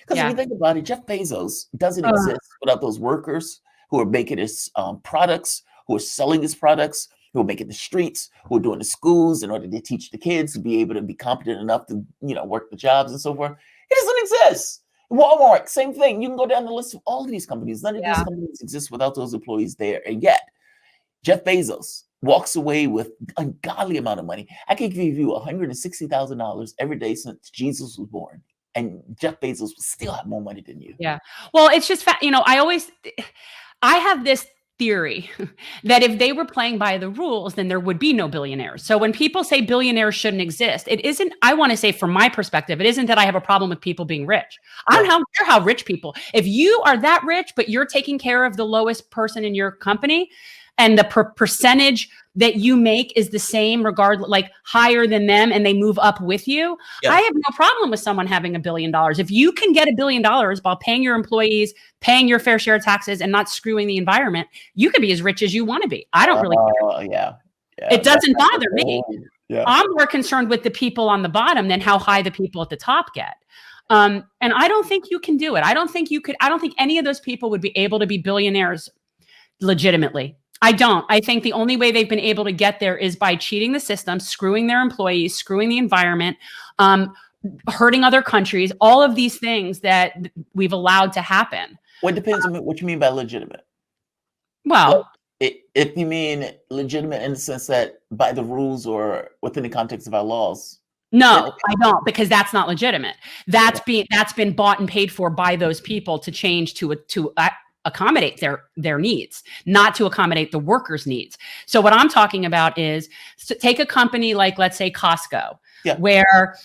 Because if Yeah. you think about it, Jeff Bezos doesn't exist without those workers who are making his products, who are selling his products, who are making the streets, who are doing the schools in order to teach the kids to be able to be competent enough to, work the jobs and so forth. It doesn't exist. Walmart, same thing. You can go down the list of all of these companies. None of these Yeah. companies exist without those employees there. And yet, Jeff Bezos walks away with an ungodly amount of money. I can give you $160,000 every day since Jesus was born, and Jeff Bezos will still have more money than you. Yeah. Well, it's just, I have this theory that if they were playing by the rules, then there would be no billionaires. So when people say billionaires shouldn't exist, it isn't, I want to say from my perspective, it isn't that I have a problem with people being rich. I don't care how rich people, if you are that rich, but you're taking care of the lowest person in your company, and the percentage that you make is the same, regardless, like higher than them, and they move up with you. Yeah. I have no problem with someone having $1 billion. If you can get $1 billion while paying your employees, paying your fair share of taxes, and not screwing the environment, you can be as rich as you want to be. I don't really care. Yeah. It doesn't bother me. Yeah. I'm more concerned with the people on the bottom than how high the people at the top get. And I don't think you can do it. I don't think any of those people would be able to be billionaires legitimately. I don't. I think the only way they've been able to get there is by cheating the system, screwing their employees, screwing the environment, hurting other countries, all of these things that we've allowed to happen. Well, it depends on what you mean by legitimate. Well, if you mean legitimate in the sense that by the rules or within the context of our laws. No, I don't, because that's not legitimate. That's been bought and paid for by those people to change to accommodate their needs, not to accommodate the workers' needs. So what I'm talking about is take a company like, let's say, Costco, where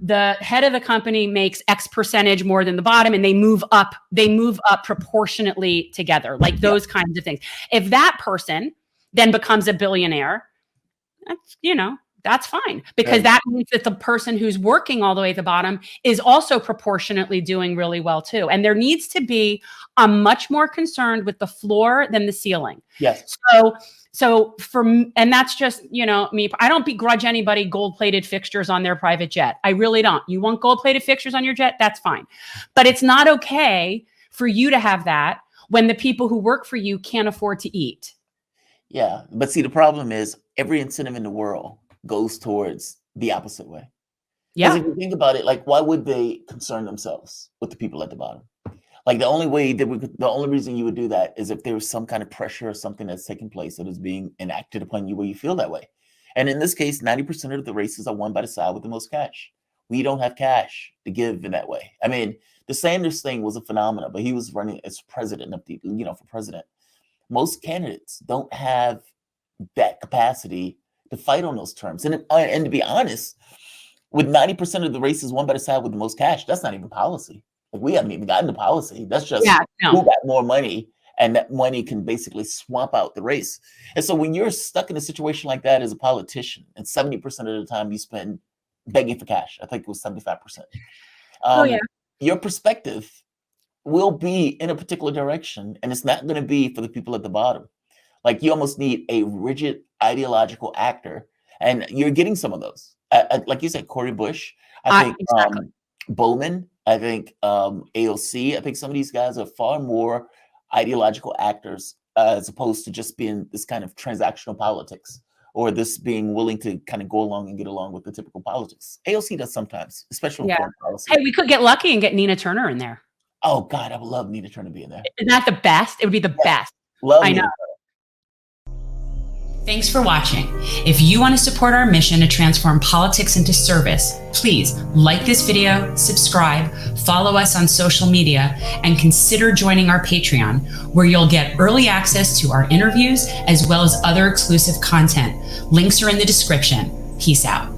the head of the company makes X percentage more than the bottom, and they move up proportionately together, like those kinds of things. If that person then becomes a billionaire, that's fine, because that means that the person who's working all the way at the bottom is also proportionately doing really well too. And there needs to be, I'm much more concerned with the floor than the ceiling. Yes. And that's just, me, I don't begrudge anybody gold-plated fixtures on their private jet. I really don't. You want gold-plated fixtures on your jet? That's fine. But it's not okay for you to have that when the people who work for you can't afford to eat. Yeah. But see, the problem is every incentive in the world goes towards the opposite way. Yeah. Because if you think about it, like, why would they concern themselves with the people at the bottom? Like, the only reason you would do that is if there was some kind of pressure or something that's taking place that is being enacted upon you where you feel that way. And in this case, 90% of the races are won by the side with the most cash. We don't have cash to give in that way. I mean, the Sanders thing was a phenomenon, but he was running as president of for president. Most candidates don't have that capacity to fight on those terms. And to be honest, with 90% of the races won by the side with the most cash, that's not even policy. Like, we haven't even gotten to policy. That's just who got more money, and that money can basically swamp out the race. And so when you're stuck in a situation like that as a politician, and 70% of the time you spend begging for cash, I think it was 75%. Your perspective will be in a particular direction, and it's not going to be for the people at the bottom. Like, you almost need a rigid ideological actor, and you're getting some of those. Like you said, Cory Bush, I think Bowman, I think AOC, I think some of these guys are far more ideological actors as opposed to just being this kind of transactional politics, or this being willing to kind of go along and get along with the typical politics. AOC does sometimes, especially foreign policy. Hey, we could get lucky and get Nina Turner in there. Oh God, I would love Nina Turner to be in there. Isn't that the best? It would be the best. Love I know. Nina. Thanks for watching. If you want to support our mission to transform politics into service, please like this video, subscribe, follow us on social media, and consider joining our Patreon, where you'll get early access to our interviews as well as other exclusive content. Links are in the description. Peace out.